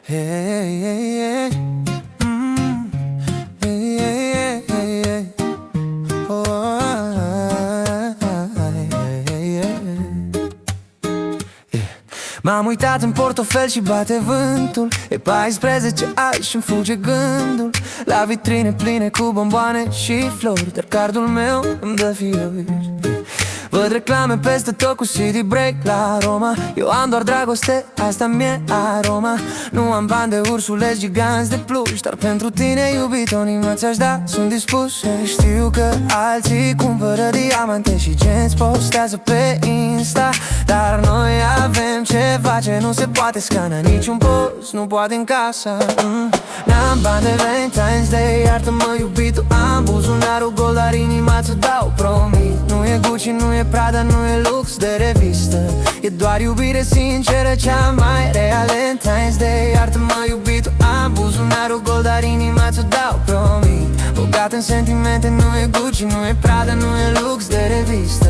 Hey, hey, hey. Hey, hey, hey, hey. Oh, hey, hey, hey. Yeah. M-am uitat în portofel și bate vântul. E 14 ani și-mi fuge gândul la vitrine pline cu bomboane și flori, dar cardul meu îmi dă fiori. Văd reclame peste tot cu CD break la Roma. Eu am doar dragoste, asta mi-e aroma. Nu am bani de ursuleți giganți de pluș, dar pentru tine, iubito, nimic ți-aș da, sunt dispus. Știu că alții cumpără diamante și genți postează pe Insta, dar noi avem ceva ce nu se poate scana, niciun post nu poate în casa. N-am bani de Valentine's Day, iartă-mă, iubito. Am buzunarul gol, dar inima ți-o dau, promit. Nu e Gucci, nu e Prada, nu e lux de revistă. E doar iubire sinceră, cea mai real Valentine's Day. Iartă-mă, iubito. Am buzunarul gol, dar inima ți-o dau, promit. Bogat în sentimente, nu e Gucci, nu e Prada, nu e lux de revistă.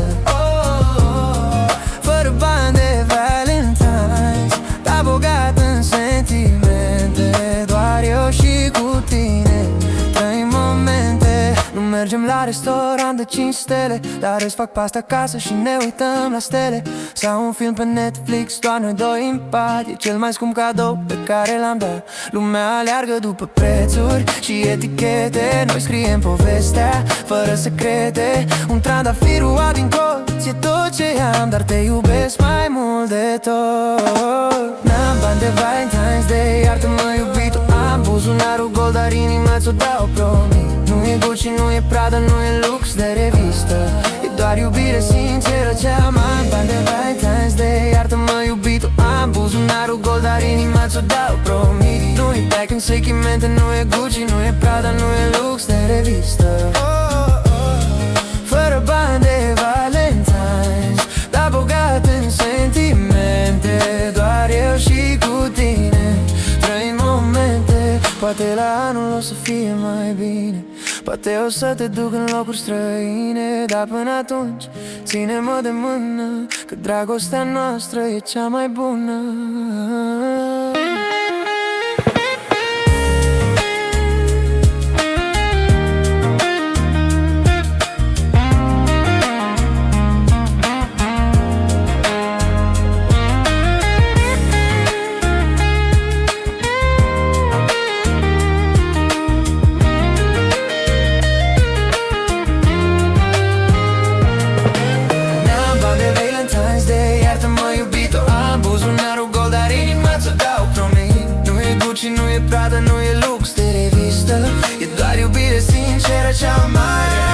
Fără bani de Valentine's, dar bogat în sentimente. Doar eu și cu tine trăim momente. Nu mergem la restaurant de 5 stele, dar îți fac pasta acasă și ne uităm la stele. Sau un film pe Netflix, doar noi doi în pat. E cel mai scump cadou pe care l-am dat. Lumea aleargă după prețuri și etichete, noi scriem povestea fără secrete. Un trandafir ruat din colț e tot ce am, dar te iubesc mai mult de tot. N-am bani de Valentine's Day, iartă-mă, iubito. Am buzunarul gol, dar inima ți-o dau, promit. Nu e Gucci, nu e Prada, nu e lux de revistă. E doar iubire sinceră, cea mai bani de Valentine's Day. Iartă-mă, iubito. Am buzunarul gol, dar inima ți-o dau, promit. Nu e back în sentimente, nu e Gucci, nu e Prada, nu e lux de revistă. Fără bani de Valentine's, dar bogat în sentimente. Doar eu și cu tine trăim momente. Poate la anul o să fie mai bine, poate o să te duc în locuri străine, dar până atunci ține-mă de mână, că dragostea noastră e cea mai bună. Nu e Prada, nu e lux de revistă. E doar iubire sinceră, cea mai